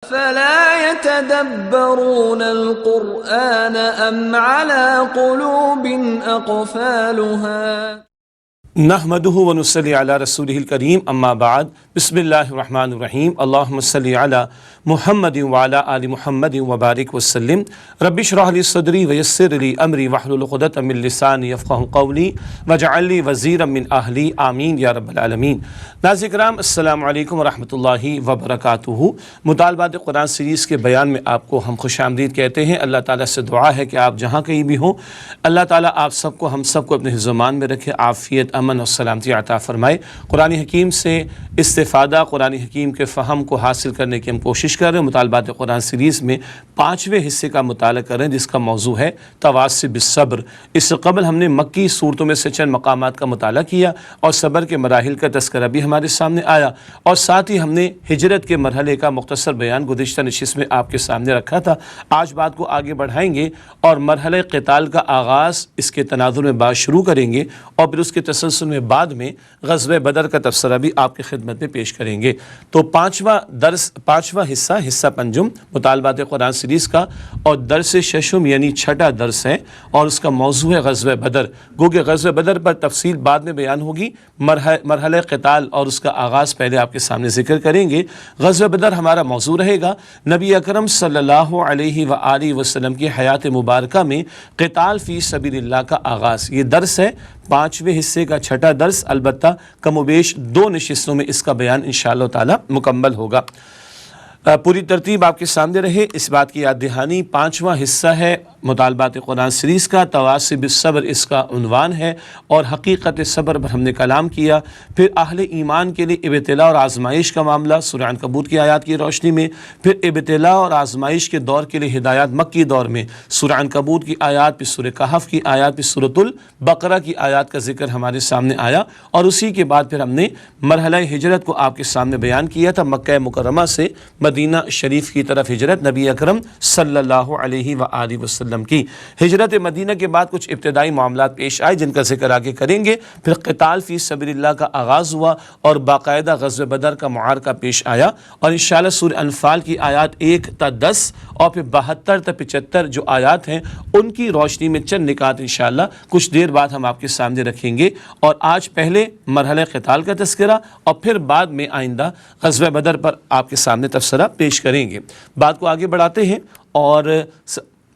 فلا يتدبرون القرآن أم على قلوب أقفالها نحمده ونصلي على رسوله الكريم اما بعد بسم الله الرحمن الرحیم اللهم صل على محمد وعلى آل محمد وبارک وسلم رب اشرح لي صدری ويسر لي امری واحلل عقدۃ من لسانی یفقهوا قولی واجعل لي وزیرا من اہلی آمین یا رب العالمین۔ ناظرین کرام السلام علیکم ورحمۃ اللہ وبرکاتہ۔ مطالبات قرآن سیریز کے بیان میں آپ کو ہم خوش آمدید کہتے ہیں۔ اللہ تعالیٰ سے دعا ہے کہ آپ جہاں کہیں بھی ہوں اللہ تعالیٰ آپ سب کو ہم سب کو اپنے حفظ و امان میں رکھے، عافیت امن اور سلامتی عطا فرمائے۔ قرآن حکیم سے استفادہ، قرآن حکیم کے فہم کو حاصل کرنے کی ہم کوشش کر رہے ہیں۔ مطالبات قرآن سیریز میں 5ویں حصے کا مطالعہ کر رہے ہیں جس کا موضوع ہے تواصی بالصبر۔ اس سے قبل ہم نے مکی صورتوں میں سے چند مقامات کا مطالعہ کیا اور صبر کے مراحل کا تذکرہ بھی ہمارے سامنے آیا، اور ساتھ ہی ہم نے ہجرت کے مرحلے کا مختصر بیان گزشتہ نشست میں آپ کے سامنے رکھا تھا۔ آج بات کو آگے بڑھائیں گے اور مرحلہ قتال کا آغاز اس کے تناظر میں بات شروع کریں گے، اور پھر اس کے تسلسل میں بعد میں غزوہ بدر کا تبصرہ بھی آپ کی خدمت میں پیش کریں گے۔ تو پانچواں حصہ پنجم مطالبات قرآن سیریز کا، اور درس ششم یعنی چھٹا درس ہے، اور اس کا موضوع ہے غزوہ بدر۔ گو کہ غزوہ بدر پر تفصیل بعد میں بیان ہوگی، مرحلہ قتال اور اس کا آغاز پہلے آپ کے سامنے ذکر کریں گے۔ غزوہ بدر ہمارا موضوع رہے گا۔ نبی اکرم صلی اللہ علیہ وآلہ وسلم کی حیات مبارکہ میں قتال فی سبیل اللہ کا آغاز، یہ درس ہے 5ویں حصے کا چھٹا درس۔ البتہ کم و بیش 2 نشستوں میں اس کا بیان انشاءاللہ تعالی مکمل ہوگا۔ پوری ترتیب آپ کے سامنے رہے، اس بات کی یاد دہانی۔ 5واں حصہ ہے مطالبات قرآن سیریز کا، تواصی بالصبر اس کا عنوان ہے، اور حقیقت صبر پر ہم نے کلام کیا۔ پھر اہل ایمان کے لیے ابتلاء اور آزمائش کا معاملہ سورہ عنکبوت کی آیات کی روشنی میں، پھر ابتلاء اور آزمائش کے دور کے لیے ہدایات مکی دور میں سورہ عنکبوت کی آیات، پھر سورہ کہف کی آیات، پھر سورۃ البقرہ کی آیات کا ذکر ہمارے سامنے آیا، اور اسی کے بعد پھر ہم نے مرحلہ ہجرت کو آپ کے سامنے بیان کیا تھا۔ مکہ مکرمہ سے مدینہ شریف کی طرف ہجرت نبی اکرم صلی اللہ علیہ وآلہ وسلم کی۔ ہجرت مدینہ کے بعد کچھ ابتدائی معاملات پیش آئے جن کا ذکر آگے کریں گے۔ پھر قتال فی سبیل اللہ کا آغاز ہوا اور باقاعدہ غزوہ بدر کا معرکہ پیش آیا، اور انشاءاللہ سورہ انفال کی آیات 1 تا 10 اور پھر 72 تا 75 جو آیات ہیں ان کی روشنی میں چند نکات انشاءاللہ کچھ دیر بعد ہم آپ کے سامنے رکھیں گے۔ اور آج پہلے مرحلہ قتال کا تذکرہ، اور پھر بعد میں آئندہ غزوہ بدر پر آپ کے سامنے تبصرہ پیش کریں گے۔ بات کو آگے بڑھاتے ہیں اور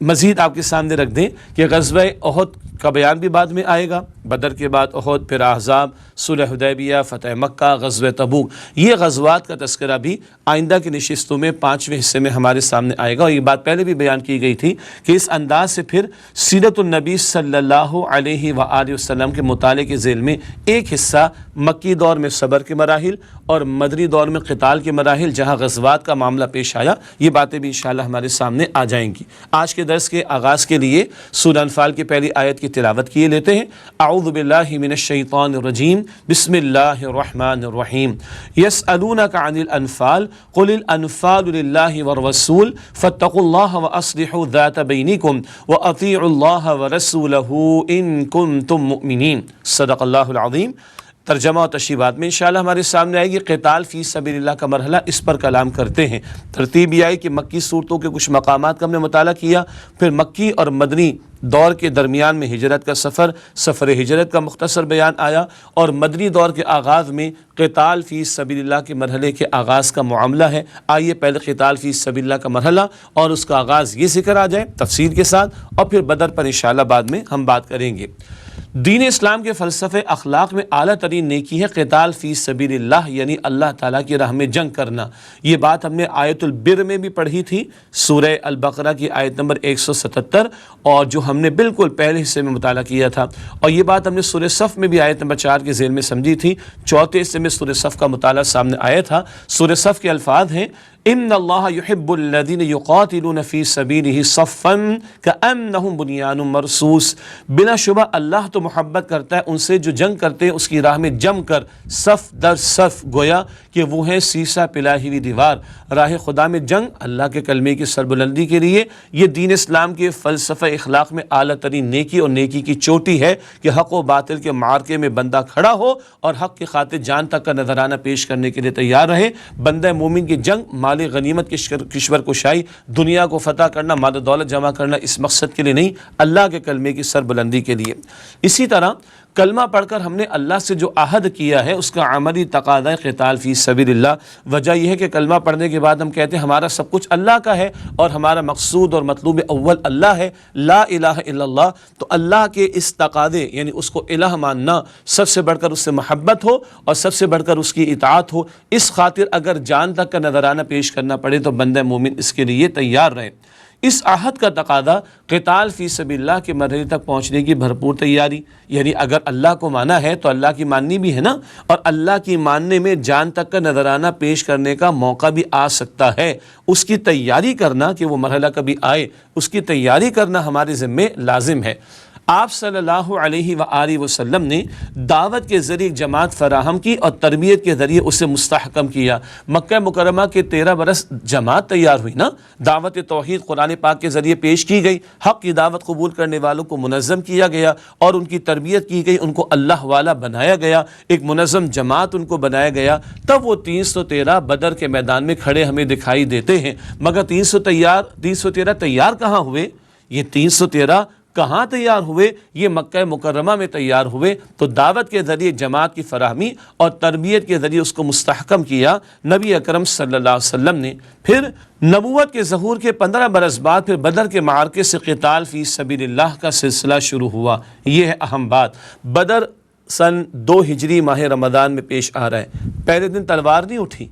مزید آپ کے سامنے رکھ دیں کہ غزوہ احد کا بیان بھی بعد میں آئے گا، بدر کے بعد احد، پھر احزاب، صلح حدیبیہ، فتح مکہ، غزوہ تبوک، یہ غزوات کا تذکرہ بھی آئندہ کی نشستوں میں 5ویں حصے میں ہمارے سامنے آئے گا۔ اور یہ بات پہلے بھی بیان کی گئی تھی کہ اس انداز سے پھر سیرت النبی صلی اللہ علیہ وآلہ وسلم کے مطالعے کے ذیل میں ایک حصہ مکی دور میں صبر کے مراحل اور مدنی دور میں قتال کے مراحل جہاں غزوات کا معاملہ پیش آیا، یہ باتیں بھی انشاءاللہ ہمارے سامنے آ جائیں گی۔ آج کے درس کے آغاز کے لیے سورہ انفال کی پہلی آیت کی تلاوت کیے لیتے ہیں۔ اعوذ باللہ من الشیطان الرجیم، بسم اللہ الرحمن الرحیم۔ یسألونک عن الانفال قل الانفال للہ والرسول فاتقوا اللہ واصلحوا ذات بینکم واطیعوا اللہ ورسولہ ان کنتم مؤمنین۔ صدق اللہ العظیم۔ ترجمہ اور تشریحات میں انشاءاللہ ہمارے سامنے آئے گی قتال فی سبیل اللہ کا مرحلہ، اس پر کلام کرتے ہیں۔ ترتیب یہ آئی کہ مکی صورتوں کے کچھ مقامات کا ہم نے مطالعہ کیا، پھر مکی اور مدنی دور کے درمیان میں ہجرت کا سفر ہجرت کا مختصر بیان آیا، اور مدنی دور کے آغاز میں قتال فی سبیل اللہ کے مرحلے کے آغاز کا معاملہ ہے۔ آئیے پہلے قتال فی سبیل اللہ کا مرحلہ اور اس کا آغاز یہ ذکر آ جائے تفصیل کے ساتھ، اور پھر بدر پر انشاءاللہ بعد میں ہم بات کریں گے۔ دین اسلام کے فلسفے اخلاق میں اعلیٰ ترین نیکی ہے قتال فی سبیل اللہ، یعنی اللہ تعالیٰ کی راہ میں جنگ کرنا۔ یہ بات ہم نے آیت البر میں بھی پڑھی تھی، سورہ البقرہ کی آیت نمبر 177، اور جو ہم نے بالکل پہلے حصے میں مطالعہ کیا تھا، اور یہ بات ہم نے سورہ صف میں بھی آیت نمبر 4 کے ذیل میں سمجھی تھی۔ چوتھے حصے میں سورہ صف کا مطالعہ سامنے آیا تھا۔ سورہ صف کے الفاظ ہیں ان اللہ یحب الذین یقاتلون فی سبیلہ صفا کأنہم بنیان مرصوص، بلا شبہ اللہ تو محبت کرتا ہے ان سے جو جنگ کرتے ہیں اس کی راہ میں جم کر صف در صف، گویا کہ وہ ہے سیسا پلائی ہوئی دیوار۔ راہ خدا میں جنگ اللہ کے کلمے کی سربلندی کے لیے، یہ دین اسلام کے فلسفہ اخلاق میں اعلیٰ ترین نیکی اور نیکی کی چوٹی ہے کہ حق و باطل کے معرکے میں بندہ کھڑا ہو اور حق کی خاطر جان تک کا نذرانہ پیش کرنے کے لیے تیار رہے۔ بندہ مومن کی جنگ مال غنیمت کی کشور کشائی، دنیا کو فتح کرنا، مال و دولت جمع کرنا اس مقصد کے لیے نہیں، اللہ کے کلمے کی سربلندی کے لیے۔ اسی طرح کلمہ پڑھ کر ہم نے اللہ سے جو عہد کیا ہے اس کا عملی تقاضا ہے قتال فی سبیل اللہ۔ وجہ یہ ہے کہ کلمہ پڑھنے کے بعد ہم کہتے ہیں ہمارا سب کچھ اللہ کا ہے اور ہمارا مقصود اور مطلوب اول اللہ ہے، لا الہ الا اللہ۔ تو اللہ کے اس تقاضے یعنی اس کو الہ ماننا، سب سے بڑھ کر اس سے محبت ہو اور سب سے بڑھ کر اس کی اطاعت ہو، اس خاطر اگر جان تک کا نذرانہ پیش کرنا پڑے تو بندہ مومن اس کے لیے تیار رہے۔ اس عہد کا تقاضا قتال فی سبیل اللہ کے مرحلے تک پہنچنے کی بھرپور تیاری، یعنی اگر اللہ کو مانا ہے تو اللہ کی ماننی بھی ہے نا، اور اللہ کی ماننے میں جان تک کا نذرانہ پیش کرنے کا موقع بھی آ سکتا ہے، اس کی تیاری کرنا کہ وہ مرحلہ کبھی آئے، اس کی تیاری کرنا ہمارے ذمے لازم ہے۔ آپ صلی اللہ علیہ وآلہ وسلم نے دعوت کے ذریعے جماعت فراہم کی اور تربیت کے ذریعے اسے مستحکم کیا۔ مکہ مکرمہ کے 13 برس جماعت تیار ہوئی نا، دعوت توحید قرآن پاک کے ذریعے پیش کی گئی، حق کی دعوت قبول کرنے والوں کو منظم کیا گیا اور ان کی تربیت کی گئی، ان کو اللہ والا بنایا گیا، ایک منظم جماعت ان کو بنایا گیا۔ تب وہ 313 بدر کے میدان میں کھڑے ہمیں دکھائی دیتے ہیں، مگر 313 تیار کہاں ہوئے؟ یہ 313 کہاں تیار ہوئے؟ یہ مکہ مکرمہ میں تیار ہوئے۔ تو دعوت کے ذریعے جماعت کی فراہمی اور تربیت کے ذریعے اس کو مستحکم کیا نبی اکرم صلی اللہ علیہ وسلم نے۔ پھر نبوت کے ظہور کے 15 برس بعد پھر بدر کے معرکے سے قتال فی سبیل اللہ کا سلسلہ شروع ہوا۔ یہ ہے اہم بات۔ بدر سن 2 ہجری ماہ رمضان میں پیش آ رہا ہے۔ پہلے دن تلوار نہیں اٹھی،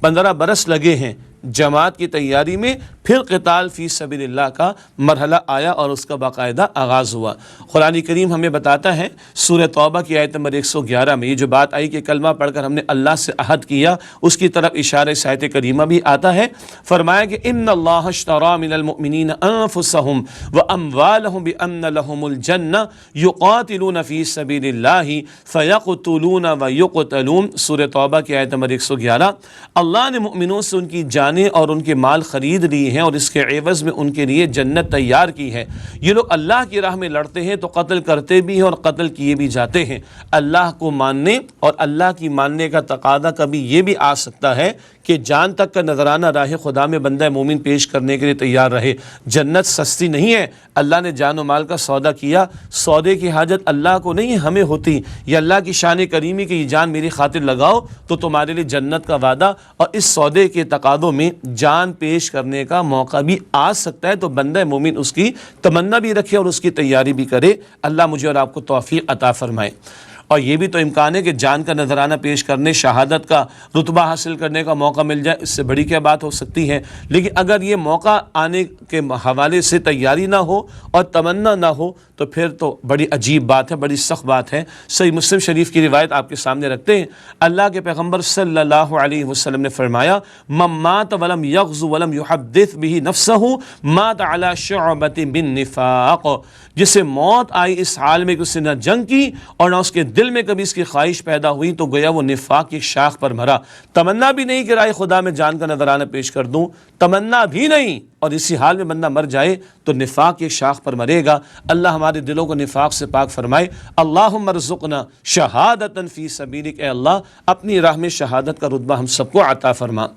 15 برس لگے ہیں جماعت کی تیاری میں، پھر قتال فی سبیل اللہ کا مرحلہ آیا اور اس کا باقاعدہ آغاز ہوا۔ قرآن کریم ہمیں بتاتا ہے سورہ توبہ کی آیت نمبر 111 میں یہ جو بات آئی کہ کلمہ پڑھ کر ہم نے اللہ سے عہد کیا، اس کی طرف اشارہ اس آیت کریمہ بھی آتا ہے۔ فرمایا کہ ان اللہ اشتری من المؤمنین انفسهم واموالهم بان لهم الجنہ یقاتلون فی سبیل اللہ فیقتلون ویقتلون، سورہ توبہ کی آیت نمبر 111۔ اللہ نے مؤمنوں سے ان کی جانیں اور ان کے مال خرید لیے ہیں اور اس کے عوض میں ان کے لیے جنت تیار کی ہے۔ یہ لوگ اللہ کی راہ میں لڑتے ہیں تو قتل کرتے بھی ہیں اور قتل کیے بھی جاتے ہیں۔ اللہ کو ماننے اور اللہ کی ماننے کا تقاضا کبھی یہ بھی آ سکتا ہے کہ جان تک کا نذرانہ راہ خدا میں بندہ مومن پیش کرنے کے لیے تیار رہے۔ جنت سستی نہیں ہے، اللہ نے جان و مال کا سودا کیا، سودے کی حاجت اللہ کو نہیں ہمیں ہوتی۔ یہ اللہ کی شان کریمی کہ یہ جان میری خاطر لگاؤ تو تمہارے لیے جنت کا وعدہ، اور اس سودے کے تقاضوں میں جان پیش کرنے کا موقع بھی آ سکتا ہے، تو بندہ مومن اس کی تمنا بھی رکھے اور اس کی تیاری بھی کرے۔ اللہ مجھے اور آپ کو توفیق عطا فرمائے۔ اور یہ بھی تو امکان ہے کہ جان کا نذرانہ پیش کرنے، شہادت کا رتبہ حاصل کرنے کا موقع مل جائے، اس سے بڑی کیا بات ہو سکتی ہے۔ لیکن اگر یہ موقع آنے کے حوالے سے تیاری نہ ہو اور تمنا نہ ہو تو پھر تو بڑی عجیب بات ہے، بڑی سخت بات ہے۔ صحیح مسلم شریف کی روایت آپ کے سامنے رکھتے ہیں، اللہ کے پیغمبر صلی اللہ علیہ وسلم نے فرمایا من مات ولم یغزو ولم یحدث به نفسه مات على شعبۃ من نفاق، جسے موت آئی اس حال میں کہ اس نے نہ جنگ کی اور نہ اس کے دل میں کبھی اس کی خواہش پیدا ہوئی، تو گویا وہ نفاق کی شاخ پر مرا۔ تمنا بھی نہیں کہ رائے خدا میں جان کا نذرانہ پیش کر دوں، تمنا بھی نہیں، اور اسی حال میں بندہ مر جائے تو نفاق کی شاخ پر مرے گا۔ اللہ ہمارے دلوں کو نفاق سے پاک فرمائے۔ اللہم ارزقنا شہادتا فی سبیلک، اے اللہ اپنی راہ میں شہادت کا رتبہ ہم سب کو عطا فرما۔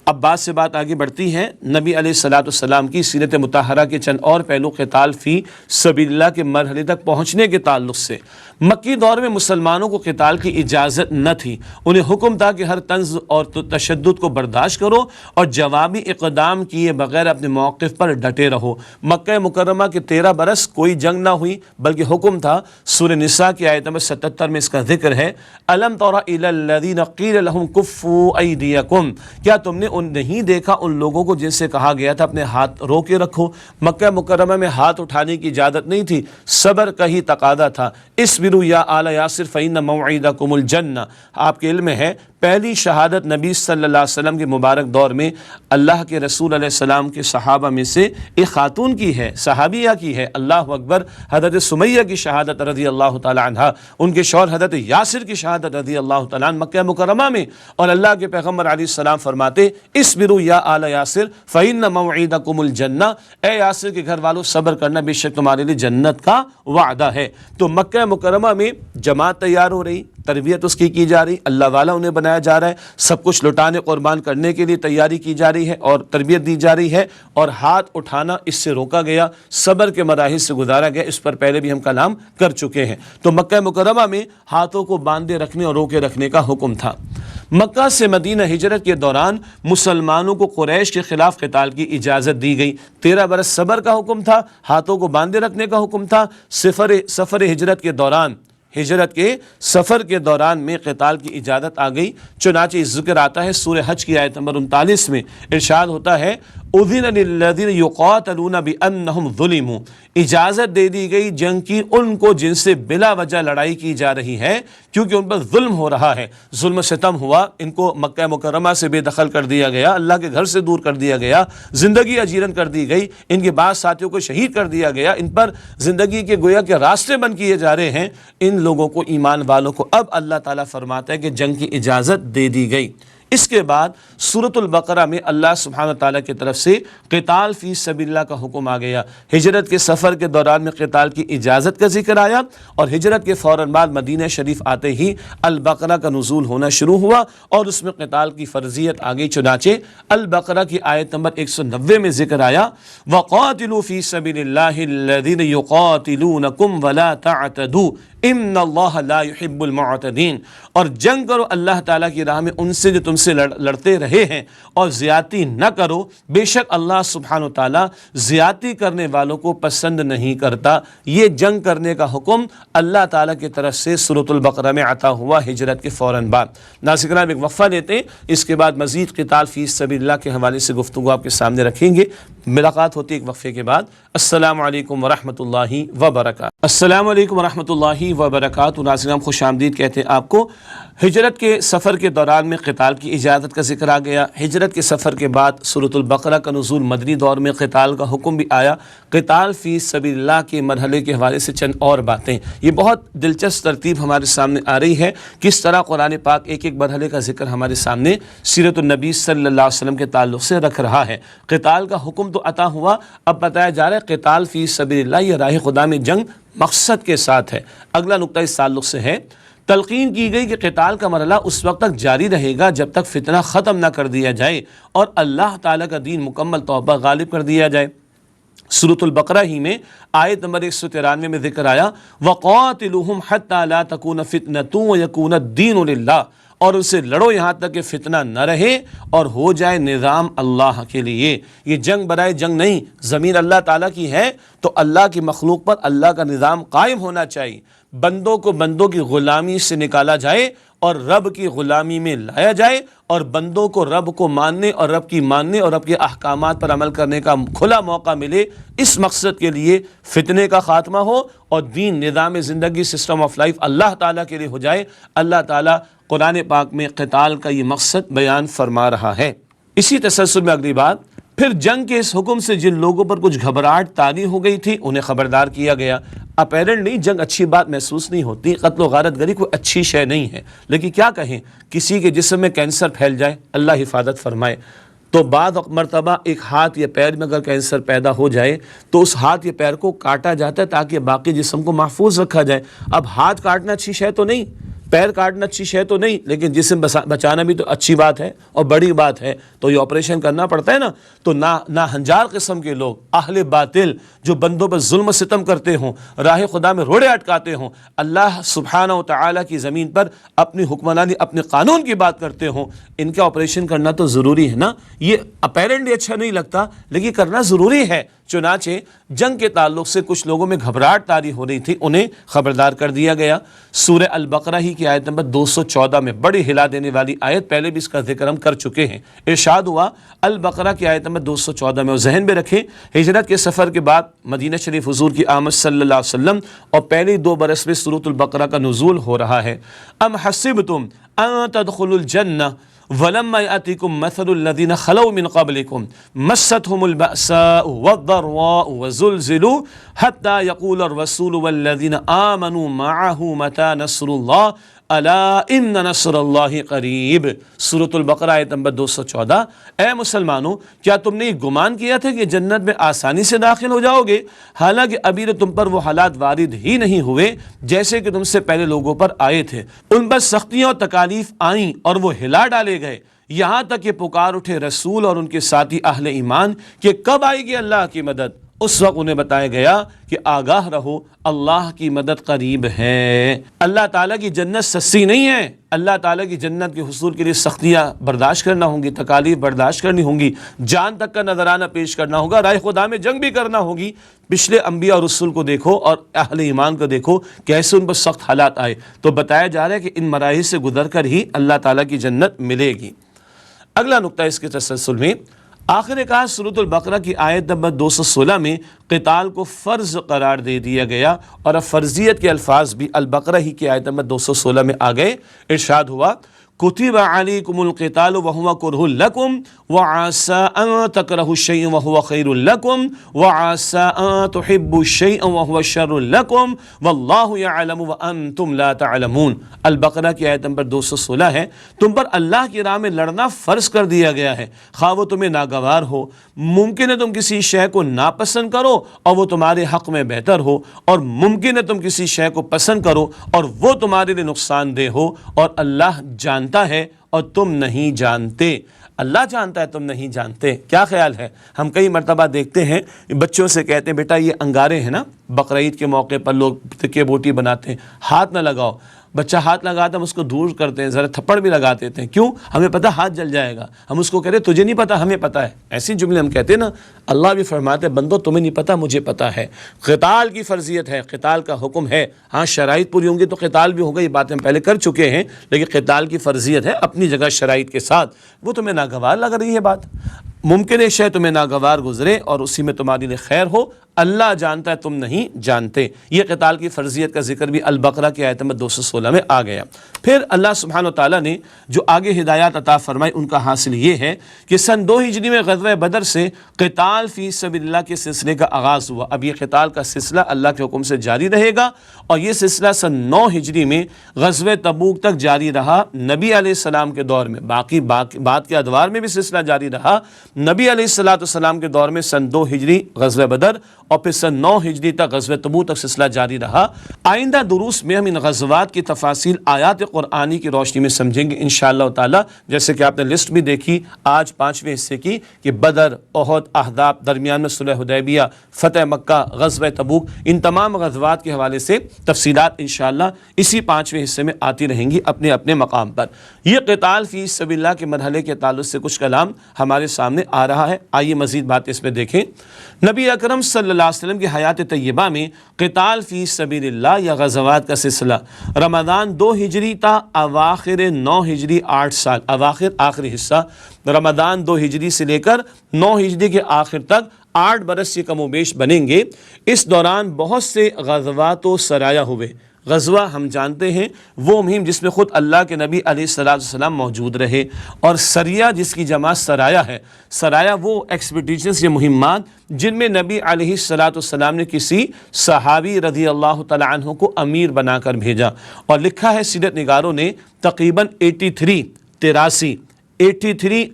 اب بات سے بات آگے بڑھتی ہے نبی علیہ الصلوۃ والسلام کی سیرت مطہرہ کے چند اور پہلو قتال فی سبیل اللہ کے مرحلے تک پہنچنے کے تعلق سے۔ مکی دور میں مسلمانوں کو قتال کی اجازت نہ تھی، انہیں حکم تھا کہ ہر طنز اور تشدد کو برداشت کرو اور جوابی اقدام کیے بغیر اپنے موقف پر ڈٹے رہو۔ مکہ مکرمہ کے 13 برس کوئی جنگ نہ ہوئی، بلکہ حکم تھا۔ سورہ نساء کی آیت نمبر 77 میں اس کا ذکر ہے، الم تر الی الذین قیل لهم کفوا ایدیکم، کیا تم نے نہیں دیکھا ان لوگوں کو جن سے کہا گیا تھا اپنے ہاتھ رو کے رکھو۔ مکہ مکرمہ میں ہاتھ اٹھانے کی اجازت نہیں تھی، صبر کا ہی تقاضا تھا۔ اصبروا یا آل یاسر فإن موعدکم الجنہ، آپ کے علم میں ہے پہلی شہادت نبی صلی اللہ علیہ وسلم کے مبارک دور میں اللہ کے رسول علیہ السلام کے صحابہ میں سے ایک خاتون کی ہے، صحابیہ کی ہے، اللہ اکبر، حضرت سمیہ کی شہادت رضی اللہ تعالی عنہ، ان کے شوہر حضرت یاسر کی شہادت رضی اللہ تعالی عنہ مکہ مکرمہ میں۔ اور اللہ کے پیغمبر علیہ السلام فرماتے اصبروا یا آل یاسر فإن موعدکم الجنہ، اے یاسر کے گھر والوں صبر کرنا، بے شک تمہارے لیے جنت کا وعدہ ہے۔ تو مکہ مکرمہ میں جماعت تیار ہو رہی، تربیت اس کی جا رہی، اللہ والا انہیں بنایا جا رہا ہے، سب کچھ لٹانے قربان کرنے کے لیے تیاری کی جا رہی ہے اور تربیت دی جا رہی ہے، اور ہاتھ اٹھانا اس سے روکا گیا، صبر کے مراحل سے گزارا گیا، اس پر پہلے بھی ہم کلام کر چکے ہیں۔ تو مکہ مکرمہ میں ہاتھوں کو باندھے رکھنے اور روکے رکھنے کا حکم تھا۔ مکہ سے مدینہ ہجرت کے دوران مسلمانوں کو قریش کے خلاف قتال کی اجازت دی گئی۔ 13 برس صبر کا حکم تھا، ہاتھوں کو باندھے رکھنے کا حکم تھا۔ سفر ہجرت کے دوران سفر کے دوران میں قتال کی اجازت آ گئی، چنانچہ ذکر آتا ہے سورہ حج کی آیت نمبر 39 میں، ارشاد ہوتا ہے اذن للذین یقاتلون بانہم ظلموا، اجازت دے دی گئی جنگ کی ان کو جن سے بلا وجہ لڑائی کی جا رہی ہے، کیونکہ ان پر ظلم ہو رہا ہے، ظلم ستم ہوا، ان کو مکہ مکرمہ سے بے دخل کر دیا گیا، اللہ کے گھر سے دور کر دیا گیا، زندگی اجیرن کر دی گئی، ان کے بعض ساتھیوں کو شہید کر دیا گیا، ان پر زندگی کے گویا کے راستے بند کیے جا رہے ہیں۔ ان لوگوں کو، ایمان والوں کو اب اللہ تعالیٰ فرماتا ہے کہ جنگ کی اجازت دے دی گئی۔ اس کے بعد سورۃ البقرہ میں اللہ سبحانہ تعالیٰ کی طرف سے قتال فی سبیل اللہ کا حکم آ گیا۔ ہجرت کے سفر کے دوران میں قتال کی اجازت کا ذکر آیا، اور ہجرت کے فوراً بعد مدینہ شریف آتے ہی البقرہ کا نزول ہونا شروع ہوا اور اس میں قتال کی فرضیت آ گئی۔ چنانچہ البقرہ کی آیت نمبر 190 میں ذکر آیا وَقَاتِلُوا فِي سَبِيلِ اللَّهِ الَّذِينَ يُقَاتِلُونَكُمْ وَلَا تَعْتَدُوا ان اللہ لا يحب المعتدین، اور جنگ کرو اللہ تعالیٰ کی راہ میں ان سے جو تم سے لڑتے رہے ہیں، اور زیادتی نہ کرو، بے شک اللہ سبحانہ و تعالیٰ زیادتی کرنے والوں کو پسند نہیں کرتا۔ یہ جنگ کرنے کا حکم اللہ تعالیٰ کی طرف سے سورۃ البقرہ میں عطا ہوا ہجرت کے فوراً بعد۔ ناظرین کرام، ایک وقفہ لیتے ہیں، اس کے بعد مزید قتال فی سبیل اللہ کے حوالے سے گفتگو آپ کے سامنے رکھیں گے۔ ملاقات ہوتی ہے ایک وقفے کے بعد۔ السلام علیکم ورحمۃ اللہ وبرکاتہ۔ السلام علیکم ورحمۃ اللہ وبرکاتہ۔ ناظرین خوش آمدید کہتے ہیں آپ کو۔ ہجرت کے سفر کے دوران میں قتال کی اجازت کا ذکر آ گیا۔ ہجرت کے سفر کے بعد سورۃ البقرہ کا نزول، مدنی دور میں قتال کا حکم بھی آیا۔ قتال فی سبیل اللہ کے مرحلے کے حوالے سے چند اور باتیں، یہ بہت دلچسپ ترتیب ہمارے سامنے آ رہی ہے، کس طرح قرآن پاک ایک ایک مرحلے کا ذکر ہمارے سامنے سیرت النبی صلی اللہ علیہ وسلم کے تعلق سے رکھ رہا ہے۔ قتال کا حکم تو عطا ہوا، اب بتایا جا رہا ہے قتال فی سبیل اللہ، یہ راہ خدا میں جنگ مقصد کے ساتھ ہے۔ اگلا نقطہ اس تعلق سے ہے، تلقین کی گئی کہ قتال کا مرحلہ اس وقت تک جاری رہے گا جب تک فتنہ ختم نہ کر دیا جائے اور اللہ تعالیٰ کا دین مکمل طور پر غالب کر دیا جائے۔ سورۃ البقرہ ہی میں آیت نمبر 193 میں ذکر آیا وَقَاتِلُوهُمْ حَتَّى لَا تَكُونَ فِتْنَةٌ وَيَكُونَ الدِّينُ لِلَّهِ، اور ان سے لڑو یہاں تک کہ فتنہ نہ رہے اور ہو جائے نظام اللہ کے لیے۔ یہ جنگ برائے جنگ نہیں، زمین اللہ تعالیٰ کی ہے تو اللہ کی مخلوق پر اللہ کا نظام قائم ہونا چاہیے، بندوں کو بندوں کی غلامی سے نکالا جائے اور رب کی غلامی میں لایا جائے، اور بندوں کو رب کو ماننے اور رب کی ماننے اور رب کے احکامات پر عمل کرنے کا کھلا موقع ملے، اس مقصد کے لیے فتنے کا خاتمہ ہو اور دین، نظام زندگی، سسٹم آف لائف اللہ تعالیٰ کے لیے ہو جائے۔ اللہ تعالیٰ قرآن پاک میں قتال کا یہ مقصد بیان فرما رہا ہے۔ اسی تسلسل میں اگلی بات، پھر جنگ کے اس حکم سے جن لوگوں پر کچھ گھبراہٹ طاری ہو گئی تھی انہیں خبردار کیا گیا۔ اپیرنٹلی جنگ اچھی بات محسوس نہیں ہوتی، قتل و غارت گری کوئی اچھی شے نہیں ہے، لیکن کیا کہیں، کسی کے جسم میں کینسر پھیل جائے، اللہ حفاظت فرمائے، تو بعض مرتبہ ایک ہاتھ یا پیر میں اگر کینسر پیدا ہو جائے تو اس ہاتھ یا پیر کو کاٹا جاتا ہے تاکہ باقی جسم کو محفوظ رکھا جائے۔ اب ہاتھ کاٹنا اچھی شے تو نہیں، پیر کاٹنا اچھی شے تو نہیں، لیکن جسم بچانا بھی تو اچھی بات ہے اور بڑی بات ہے، تو یہ آپریشن کرنا پڑتا ہے نا۔ تو نہ ہنجار قسم کے لوگ، اہل باطل، جو بندوں پر ظلم و ستم کرتے ہوں، راہ خدا میں روڑے اٹکاتے ہوں، اللہ سبحانہ و تعالیٰ کی زمین پر اپنی حکمرانی، اپنے قانون کی بات کرتے ہوں، ان کا آپریشن کرنا تو ضروری ہے نا۔ یہ اپیرنٹلی اچھا نہیں لگتا لیکن کرنا ضروری ہے۔ چنانچہ جنگ کے تعلق سے کچھ لوگوں میں گھبراہٹ طاری ہو رہی تھی، انہیں خبردار کر دیا گیا۔ سورہ البقرہ ہی کی آیت نمبر 214 میں، بڑی ہلا دینے والی آیت، پہلے بھی اس کا ذکر ہم کر چکے ہیں۔ ارشاد ہوا البقرہ کی آیت نمبر 214 میں، اور ذہن میں رکھیں ہجرت کے سفر کے بعد مدینہ شریف حضور کی آمد صلی اللہ علیہ وسلم اور پہلی 2 برس میں سورۃ البقرہ کا نزول ہو رہا ہے۔ ام حسبتم ان تدخلوا الجنہ وَلَمَّا يَأْتِكُمْ مَثَلُ الَّذِينَ خَلَوْا مِنْ قَبْلِكُمْ مَسَّتْهُمُ الْبَأْسَاءُ وَالضَّرَّاءُ وَزُلْزِلُوا حَتَّى يَقُولَ الرَّسُولُ وَالَّذِينَ آمَنُوا مَعَهُ مَتَى نَصْرُ اللَّهِ الا ان نصر اللہ قریب، سورۃ البقرہ آیت نمبر 214۔ اے مسلمانوں، کیا تم نے یہ گمان کیا تھا کہ جنت میں آسانی سے داخل ہو جاؤ گے، حالانکہ ابھی تو تم پر وہ حالات وارد ہی نہیں ہوئے جیسے کہ تم سے پہلے لوگوں پر آئے تھے۔ ان پر سختیاں اور تکالیف آئیں اور وہ ہلا ڈالے گئے، یہاں تک کہ پکار اٹھے رسول اور ان کے ساتھی اہل ایمان کہ کب آئے گی اللہ کی مدد۔ اس وقت انہیں بتایا گیا کہ آگاہ رہو، اللہ کی مدد قریب ہے۔ اللہ تعالیٰ کی جنت سستی نہیں ہے، اللہ تعالیٰ کی جنت کے حصول کے لیے سختیاں برداشت کرنا ہوں گی، تکالیف برداشت کرنی ہوں گی، جان تک کا نذرانہ پیش کرنا ہوگا، راہ خدا میں جنگ بھی کرنا ہوگی۔ پچھلے انبیاء اور رسول کو دیکھو اور اہل ایمان کو دیکھو کیسے ان پر سخت حالات آئے، تو بتایا جا رہا ہے کہ ان مراحل سے گزر کر ہی اللہ تعالیٰ کی جنت ملے گی۔ اگلا نقطہ اس کے تسلسل میں، آخر کار سورۃ البقرہ کی آیت نمبر 216 میں قتال کو فرض قرار دے دیا گیا، اور اب فرضیت کے الفاظ بھی البقرہ ہی کی آیت نمبر 216 میں آ گئے۔ ارشاد ہوا کتب علیکم القتال وہو کرہ لکم وعسى ان تکرہوا شیئا وہو خیر لکم وعسى ان تحبوا شیئا وہو شر لکم واللہ یعلم وانتم لا تعلمون۔ البقرہ کی آیت نمبر 216 ہے، تم پر اللہ کی راہ میں لڑنا فرض کر دیا گیا ہے، خواہ وہ تمہیں ناگوار ہو، ممکن ہے تم کسی شے کو ناپسند کرو اور وہ تمہارے حق میں بہتر ہو، اور ممکن ہے تم کسی شے کو پسند کرو اور وہ تمہارے لیے نقصان دہ ہو، اور اللہ جانتا ہے اور تم نہیں جانتے۔ اللہ جانتا ہے، تم نہیں جانتے۔ کیا خیال ہے؟ ہم کئی مرتبہ دیکھتے ہیں بچوں سے کہتے ہیں بیٹا یہ انگارے ہیں نا، بقرعید کے موقع پر لوگ تکے بوٹی بناتے ہیں، ہاتھ نہ لگاؤ۔ بچہ ہاتھ لگاتا ہے، ہم اس کو دور کرتے ہیں، ذرا تھپڑ بھی لگا دیتے ہیں، کیوں؟ ہمیں پتہ ہاتھ جل جائے گا۔ ہم اس کو کہتے ہیں تجھے نہیں پتہ، ہمیں پتہ ہے۔ ایسی جملے ہم کہتے ہیں نا، اللہ بھی فرماتے ہیں بندو تمہیں نہیں پتہ، مجھے پتہ ہے۔ قتال کی فرضیت ہے، قتال کا حکم ہے، ہاں شرائط پوری ہوں گی تو قتال بھی ہوگا، یہ بات ہم پہلے کر چکے ہیں، لیکن قتال کی فرضیت ہے اپنی جگہ شرائط کے ساتھ۔ وہ تمہیں ناگوار لگ رہی ہے بات، ممکن ہے شے تمہیں ناگوار گزرے اور اسی میں تمہارے لیے خیر ہو، اللہ جانتا ہے تم نہیں جانتے۔ یہ قتال کی فرضیت کا ذکر بھی البقرہ کی آیت نمبر 216 میں آ گیا۔ پھر اللہ سبحانہ وتعالیٰ نے جو آگے ہدایات عطا فرمائی ان کا حاصل یہ ہے کہ سن 2 ہجری میں غزوہ بدر سے قتال فی سبیل اللہ کے سلسلے کا آغاز ہوا۔ اب یہ قتال کا سلسلہ اللہ کے حکم سے جاری رہے گا، اور یہ سلسلہ سن 9 ہجری میں غزوہ تبوک تک جاری رہا نبی علیہ السلام کے دور میں، باقی بعد کے ادوار میں بھی سلسلہ جاری رہا۔ نبی علیہ السلام کے دور میں سن 2 ہجری غزوہ بدر، اور پھر سن 9 ہجری تک غزوہ تبوک تک سلسلہ جاری رہا۔ آئندہ دروس میں ہم ان غزوات کی تفاصیل آیات قرآنی کی روشنی میں سمجھیں گے انشاءاللہ تعالی، جیسے کہ آپ نے لسٹ بھی دیکھی آج 5ویں حصے کی کہ بدر، احد، احزاب، درمیان میں صلح حدیبیہ، فتح مکہ، غزوہ تبوک، ان تمام غزوات کے حوالے سے تفصیلات انشاءاللہ اسی 5ویں حصے میں آتی رہیں گی اپنے اپنے مقام پر۔ یہ قتال فی سبیل اللہ کے مرحلے کے تعلق سے کچھ کلام ہمارے سامنے آ رہا ہے، آئیے مزید بات اس میں دیکھیں۔ نبی اکرم صلی اللہ علیہ وسلم کی حیات طیبہ میں قتال فی سبیل اللہ یا غزوات کا سلسلہ رمضان 2 ہجری تا اواخر 9 ہجری 8 سال، اواخر آخری حصہ، رمضان 2 ہجری سے لے کر 9 ہجری کے آخر تک 8 برس یہ کم و بیش بنیں گے۔ اس دوران بہت سے غزوات و سرایہ ہوئے۔ غزوہ ہم جانتے ہیں وہ مہم جس میں خود اللہ کے نبی علیہ السلام موجود رہے، اور سریہ جس کی جمع سرایہ ہے۔ سرایہ وہ ایکسپیڈیشنز یا مہمات جن میں نبی علیہ السلام نے کسی صحابی رضی اللہ تعالیٰ عنہ کو امیر بنا کر بھیجا، اور لکھا ہے سیرت نگاروں نے تقریباً 83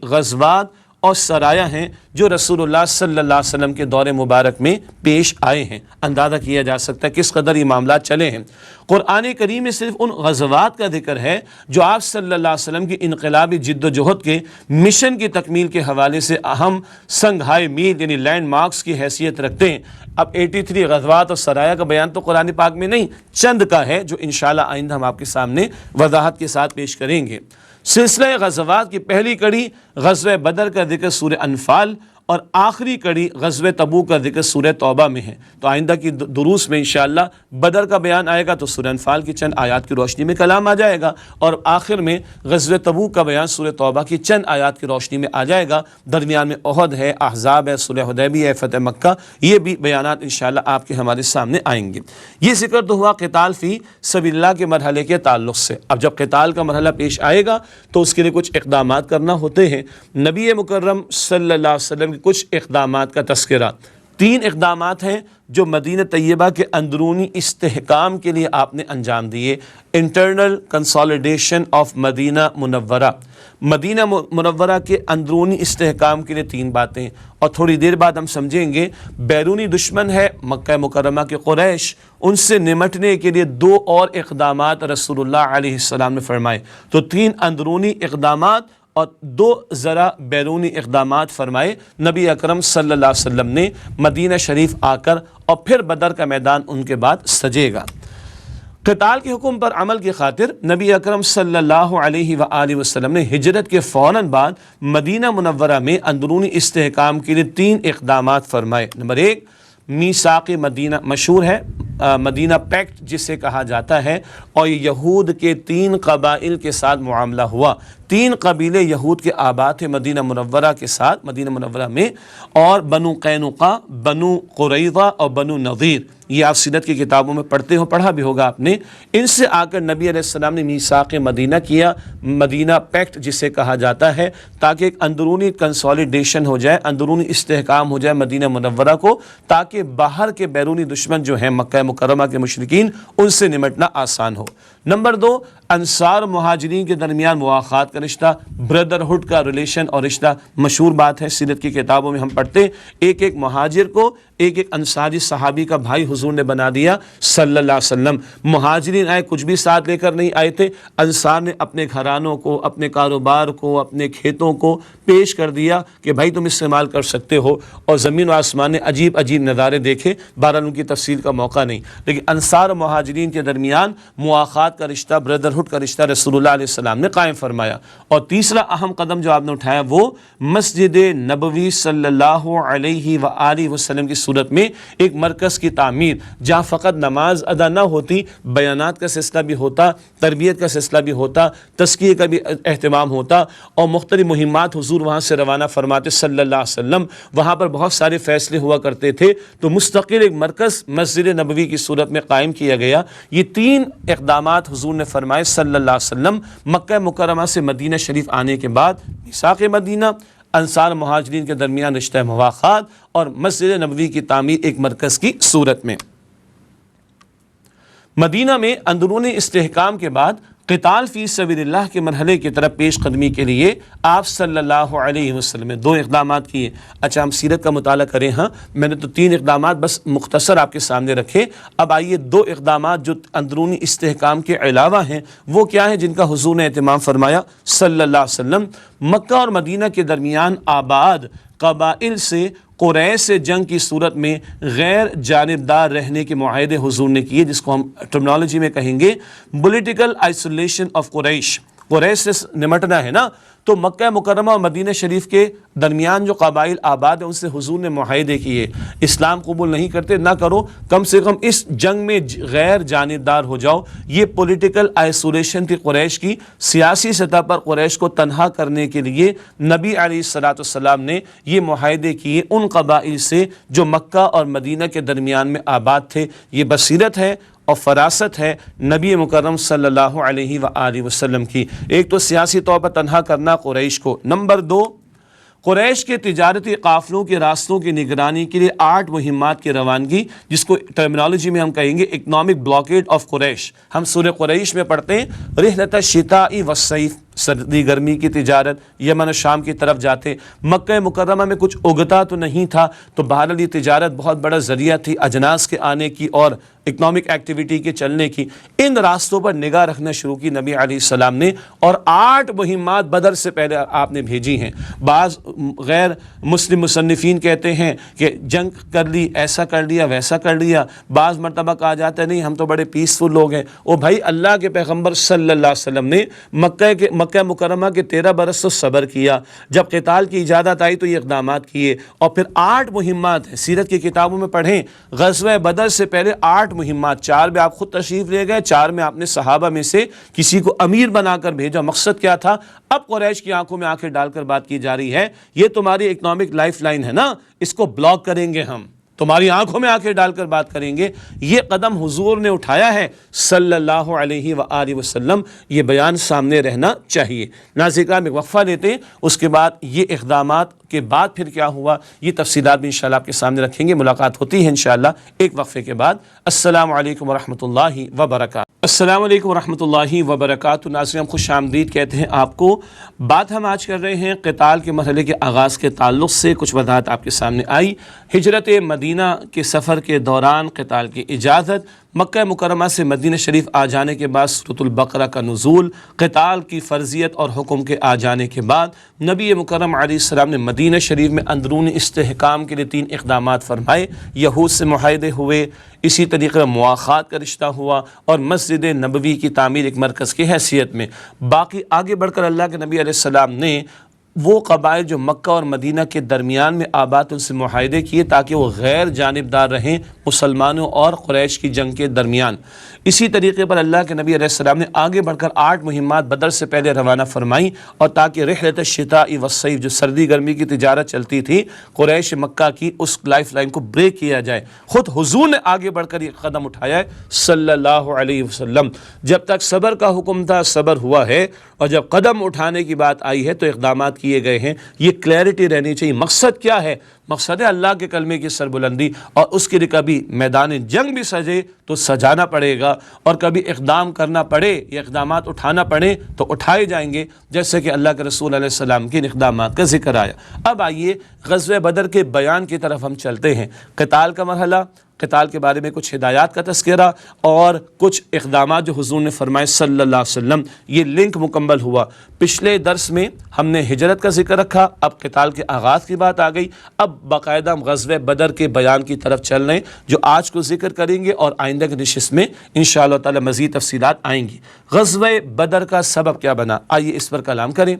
غزوات اور سرایہ ہیں جو رسول اللہ صلی اللہ علیہ وسلم کے دور مبارک میں پیش آئے ہیں۔ اندازہ کیا جا سکتا ہے کس قدر یہ معاملات چلے ہیں۔ قرآن کریم میں صرف ان غزوات کا ذکر ہے جو آپ صلی اللہ علیہ وسلم کی انقلابی جد و جہد کے مشن کی تکمیل کے حوالے سے اہم سنگھائے میل یعنی لینڈ مارکس کی حیثیت رکھتے ہیں۔ اب 83 غزوات اور سرایہ کا بیان تو قرآن پاک میں نہیں، چند کا ہے جو انشاءاللہ آئندہ ہم آپ کے سامنے وضاحت کے ساتھ پیش کریں گے۔ سلسلہ غزوات کی پہلی کڑی غزوہ بدر کا ذکر سورہ انفال، اور آخری کڑی غزوہ تبوک کا ذکر سورہ توبہ میں ہے۔ تو آئندہ کی دروس میں انشاءاللہ بدر کا بیان آئے گا تو سورہ انفال کی چند آیات کی روشنی میں کلام آ جائے گا، اور آخر میں غزوہ تبوک کا بیان سورہ توبہ کی چند آیات کی روشنی میں آ جائے گا۔ درمیان میں احد ہے، احزاب ہے، صلح حدیبیہ ہے، فتح مکہ، یہ بھی بیانات انشاءاللہ آپ کے ہمارے سامنے آئیں گے۔ یہ ذکر تو ہوا قتال فی سبیل اللہ کے مرحلے کے تعلق سے۔ اب جب قتال کا مرحلہ پیش آئے گا تو اس کے لیے کچھ اقدامات کرنا ہوتے ہیں۔ نبی مکرم صلی اللہ علیہ وسلم کے کچھ اقدامات کا تذکرہ۔ 3 اقدامات ہیں جو مدینہ طیبہ کے اندرونی استحکام کے لیے آپ نے انجام دیے. انٹرنل کنسالیڈیشن آف مدینہ منورہ، مدینہ منورہ کے اندرونی استحکام کے لیے 3 باتیں، اور تھوڑی دیر بعد ہم سمجھیں گے بیرونی دشمن ہے مکہ مکرمہ کے قریش، ان سے نمٹنے کے لیے 2 اور اقدامات رسول اللہ علیہ السلام نے فرمائے. تو 3 اندرونی اقدامات اور 2 ذرا بیرونی اقدامات فرمائے نبی اکرم صلی اللہ علیہ وسلم نے مدینہ شریف آ کر، اور پھر بدر کا میدان ان کے بعد سجے گا. قتال کے حکم پر عمل کی خاطر نبی اکرم صلی اللہ علیہ وآلہ وسلم نے ہجرت کے فوراً بعد مدینہ منورہ میں اندرونی استحکام کے لیے 3 اقدامات فرمائے. نمبر 1، میثاق مدینہ، مشہور ہے مدینہ پیکٹ جسے کہا جاتا ہے، اور یہود کے 3 قبائل کے ساتھ معاملہ ہوا. 3 قبیلے یہود کے آباد تھے مدینہ منورہ کے ساتھ، مدینہ منورہ میں، اور بنو قینقاع، بنو قریظہ اور بنو نضیر. یہ آپ سیرت کی کتابوں میں پڑھتے ہو، پڑھا بھی ہوگا آپ نے. ان سے آ کر نبی علیہ السلام نے میثاق مدینہ کیا، مدینہ پیکٹ جسے کہا جاتا ہے، تاکہ ایک اندرونی کنسالیڈیشن ہو جائے، اندرونی استحکام ہو جائے مدینہ منورہ کو، تاکہ باہر کے بیرونی دشمن جو ہیں مکہ مکرمہ کے مشرکین، ان سے نمٹنا آسان ہو. نمبر 2، انصار مہاجرین کے درمیان مواخات کا رشتہ، بردرہڈ کا ریلیشن اور رشتہ. مشہور بات ہے، سیرت کی کتابوں میں ہم پڑھتے ہیں، ایک مہاجر کو ایک انصاری صحابی کا بھائی حضور نے بنا دیا صلی اللہ علیہ وسلم. مہاجرین آئے، کچھ بھی ساتھ لے کر نہیں آئے تھے، انصار نے اپنے گھرانوں کو، اپنے کاروبار کو، اپنے کھیتوں کو پیش کر دیا کہ بھائی تم استعمال کر سکتے ہو، اور زمین و آسمان نے عجیب عجیب نظارے دیکھے. بہرحال ان کی تفصیل کا موقع نہیں، لیکن انصار و مہاجرین کے درمیان مواخات کا رشتہ، بردرہڈ کا رشتہ رسول اللہ علیہ السلام نے قائم فرمایا. اور تیسرا اہم قدم جو آپ نے اٹھایا وہ مسجد نبوی صلی اللہ علیہ وآلہ وسلم کی صورت میں ایک مرکز کی تعمیر، جہاں فقط نماز ادا نہ ہوتی، بیانات کا سلسلہ بھی ہوتا، تربیت کا سلسلہ بھی ہوتا، تزکیے کا بھی اہتمام ہوتا، اور مختلف مہمات حضور وہاں سے روانہ فرماتے صلی اللہ علیہ وسلم. وہاں پر بہت سارے فیصلے ہوا کرتے تھے، تو مستقل ایک مرکز مسجد نبوی کی صورت میں قائم کیا گیا. یہ 3 اقدامات حضور نے فرمائے صلی اللہ علیہ وسلم مکہ مکرمہ سے مدینہ شریف آنے کے بعد: میثاق مدینہ، انصار مہاجرین کے درمیان رشتہ مواخات، اور مسجد نبوی کی تعمیر ایک مرکز کی صورت میں. مدینہ میں اندرونی استحکام کے بعد قتال فی سبیل اللہ کے مرحلے کی طرف پیش قدمی کے لیے آپ صلی اللہ علیہ وسلم نے 2 اقدامات کیے. اچھا، ہم سیرت کا مطالعہ کریں. ہاں، میں نے تو 3 اقدامات بس مختصر آپ کے سامنے رکھے. اب آئیے 2 اقدامات جو اندرونی استحکام کے علاوہ ہیں وہ کیا ہیں جن کا حضور نے اہتمام فرمایا صلی اللہ علیہ وسلم. مکہ اور مدینہ کے درمیان آباد قبائل سے قریش سے جنگ کی صورت میں غیر جانبدار رہنے کے معاہدے حضور نے کیے، جس کو ہم ٹرمنالوجی میں کہیں گے پولیٹیکل آئسولیشن آف قریش. قریش سے نمٹنا ہے نا، تو مکہ مکرمہ اور مدینہ شریف کے درمیان جو قبائل آباد ہیں ان سے حضور نے معاہدے کیے. اسلام قبول نہیں کرتے، نہ کرو، کم سے کم اس جنگ میں غیر جانبدار ہو جاؤ. یہ پولیٹیکل آئسولیشن تھی قریش کی. سیاسی سطح پر قریش کو تنہا کرنے کے لیے نبی علیہ الصلوۃ والسلام نے یہ معاہدے کیے ان قبائل سے جو مکہ اور مدینہ کے درمیان میں آباد تھے. یہ بصیرت ہے اور فراست ہے نبی مکرم صلی اللہ علیہ وآلہ وسلم کی. ایک تو سیاسی طور پر تنہا کرنا قریش کو. نمبر 2، قریش کے تجارتی قافلوں کے راستوں کی نگرانی کے لیے 8 مہمات کی روانگی، جس کو ٹرمنالوجی میں ہم کہیں گے اکنامک بلاکیڈ آف قریش. ہم سورہ قریش میں پڑھتے ہیں رحلۃ الشتاء والصیف، سردی گرمی کی تجارت، یمن و شام کی طرف جاتے. مکہ مکرمہ میں کچھ اگتا تو نہیں تھا، تو بہرحال یہ تجارت بہت بڑا ذریعہ تھی اجناس کے آنے کی اور اکنامک ایکٹیویٹی کے چلنے کی. ان راستوں پر نگاہ رکھنا شروع کی نبی علیہ السلام نے، اور 8 مہمات بدر سے پہلے آپ نے بھیجی ہیں. بعض غیر مسلم مصنفین کہتے ہیں کہ جنگ کر لی، ایسا کر لیا، ویسا کر لیا. بعض مرتبہ کہا جاتا ہے نہیں، ہم تو بڑے پیسفل لوگ ہیں. او بھائی، اللہ کے پیغمبر صلی اللہ علیہ وسلم نے مکہ مکرمہ کے 13 برس تو صبر کیا. جب قتال کی اجازت آئی تو یہ اقدامات کیے، اور پھر 8 مہمات ہیں. سیرت کی کتابوں میں پڑھیں، غزوہ بدر سے پہلے 8 مہمات. 4 میں آپ خود تشریف لے گئے، 4 میں آپ نے صحابہ میں سے کسی کو امیر بنا کر بھیجا. مقصد کیا تھا؟ اب قریش کی آنکھوں میں آنکھیں ڈال کر بات کی جا رہی ہے، یہ تمہاری اکنامک لائف لائن ہے نا، اس کو بلاک کریں گے ہم، تمہاری آنکھوں میں آنکھیں ڈال کر بات کریں گے. یہ قدم حضور نے اٹھایا ہے صلی اللہ علیہ وآلہ وسلم. یہ بیان سامنے رہنا چاہیے. ناظرین، ایک وقفہ لیتے ہیں، اس کے بعد یہ اقدامات کے بعد پھر کیا ہوا یہ تفصیلات بھی انشاءاللہ آپ کے سامنے رکھیں گے. ملاقات ہوتی ہے انشاءاللہ ایک وقفے کے بعد. السلام علیکم ورحمۃ اللہ وبرکاتہ. السلام علیکم ورحمۃ اللہ وبرکاتہ. ناظرین خوش آمدید کہتے ہیں آپ کو. بات ہم آج کر رہے ہیں قتال کے مرحلے کے آغاز کے تعلق سے. کچھ وضاحت آپ کے سامنے آئی. ہجرت مدینہ کے سفر کے دوران قتال کی اجازت، مکہ مکرمہ سے مدینہ شریف آ جانے کے بعد سورۃ البقرہ کا نزول، قتال کی فرضیت اور حکم کے آ جانے کے بعد نبی مکرم علیہ السلام نے مدینہ شریف میں اندرونی استحکام کے لیے 3 اقدامات فرمائے. یہود سے معاہدے ہوئے، اسی طریقے مواخات کا رشتہ ہوا، اور مسجد نبوی کی تعمیر ایک مرکز کی حیثیت میں. باقی آگے بڑھ کر اللہ کے نبی علیہ السلام نے وہ قبائل جو مکہ اور مدینہ کے درمیان میں آباد ان سے معاہدے کیے تاکہ وہ غیر جانبدار رہیں مسلمانوں اور قریش کی جنگ کے درمیان. اسی طریقے پر اللہ کے نبی علیہ السلام نے آگے بڑھ کر 8 مہمات بدر سے پہلے روانہ فرمائیں، اور تاکہ رحلت الشتاء والصیف جو سردی گرمی کی تجارت چلتی تھی قریش مکہ کی، اس لائف لائن کو بریک کیا جائے. خود حضور نے آگے بڑھ کر یہ قدم اٹھایا ہے صلی اللہ علیہ وسلم. جب تک صبر کا حکم تھا صبر ہوا ہے، اور جب قدم اٹھانے کی بات آئی ہے تو اقدامات کیے گئے ہیں. یہ کلیئرٹی رہنی چاہیے. مقصد کیا ہے؟ مقصد ہے اللہ کے کلمے کی سربلندی، اور اس کے لیے کبھی میدان جنگ بھی سجے تو سجانا پڑے گا، اور کبھی اقدام کرنا پڑے یا اقدامات اٹھانا پڑے تو اٹھائے جائیں گے، جیسے کہ اللہ کے رسول علیہ السلام کے اقدامات کا ذکر آیا. اب آئیے غزوہ بدر کے بیان کی طرف ہم چلتے ہیں. قتال کا مرحلہ، قتال کے بارے میں کچھ ہدایات کا تذکرہ اور کچھ اقدامات جو حضور نے فرمائے صلی اللہ علیہ وسلم. یہ لنک مکمل ہوا. پچھلے درس میں ہم نے ہجرت کا ذکر رکھا، اب قتال کے آغاز کی بات آ گئی. اب باقاعدہ ہم غزوہ بدر کے بیان کی طرف چل رہے ہیں، جو آج کو ذکر کریں گے اور آئندہ کی نشست میں انشاءاللہ تعالی مزید تفصیلات آئیں گی. غزوہ بدر کا سبب کیا بنا، آئیے اس پر کلام کریں.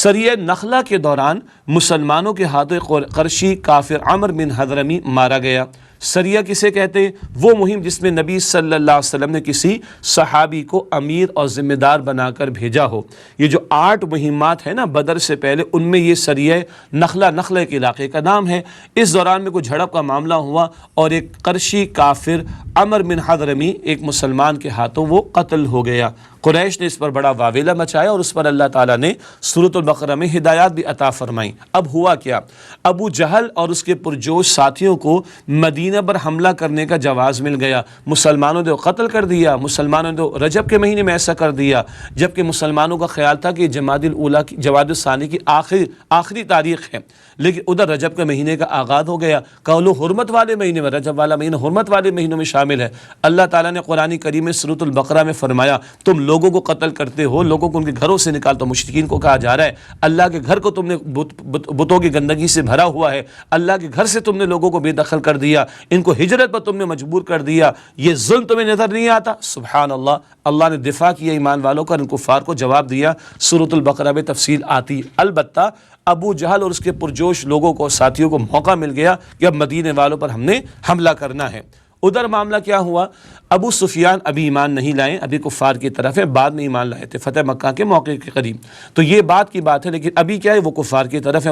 سریہ نخلہ کے دوران مسلمانوں کے ہاتھوں قرشی کافر عمرو بن حضرمی مارا گیا. سریہ کسے کہتے ہیں؟ وہ مہم جس میں نبی صلی اللہ علیہ وسلم نے کسی صحابی کو امیر اور ذمہ دار بنا کر بھیجا ہو. یہ جو 8 مہمات ہیں نا بدر سے پہلے، ان میں یہ سریہ نخلہ کے علاقے کا نام ہے. اس دوران میں کوئی جھڑپ کا معاملہ ہوا اور ایک قرشی کافر عمرو بن حضرمی ایک مسلمان کے ہاتھوں وہ قتل ہو گیا. قریش نے اس پر بڑا واویلا مچایا اور اس پر اللہ تعالیٰ نے سورۃ البقرہ میں ہدایات بھی عطا فرمائیں. اب ہوا کیا؟ ابو جہل اور اس کے پرجوش ساتھیوں کو مدینہ پر حملہ کرنے کا جواز مل گیا. مسلمانوں نے قتل کر دیا. مسلمانوں نے رجب کے مہینے میں ایسا کر دیا، جبکہ مسلمانوں کا خیال تھا کہ جمادی الاولیٰ کی جمادی الثانی کی آخری تاریخ ہے، لیکن ادھر رجب کے مہینے کا آغاز ہو گیا. قولو حرمت والے مہینے میں، رجب والا مہینہ حرمت والے مہینوں میں شامل ہے. اللہ تعالیٰ نے قرآن کریم میں سورۃ البقرہ میں فرمایا تم لوگوں کو قتل کرتے ہو، لوگوں کو ان کے گھروں سے نکالتے ہو. مشرکین کو کہا جا رہا ہے اللہ کے گھر کو تم نے بتوں کی گندگی سے بھرا ہوا ہے، اللہ کے گھر سے تم نے لوگوں کو بے دخل کر دیا، ان کو ہجرت پر تم نے مجبور کر دیا. یہ ظلم تمہیں نظر نہیں آتا؟ سبحان اللہ. اللہ نے دفاع کیا ایمان والوں کا، ان کفار کو جواب دیا. سورۃ البقرہ میں تفصیل آتی. البتہ ابو جہل اور اس کے پرجوش لوگوں کو، ساتھیوں کو موقع مل گیا کہ اب مدینے والوں پر ہم نے حملہ کرنا ہے. ادھر معاملہ کیا ہوا؟ ابو سفیان ابھی ایمان نہیں لائے، ابھی کفار کی طرف ہے، بعد میں ایمان لائے تھے فتح مکہ کے موقع کے قریب. تو یہ بات کی بات ہے، لیکن ابھی کیا ہے؟ وہ کفار کی طرف ہے.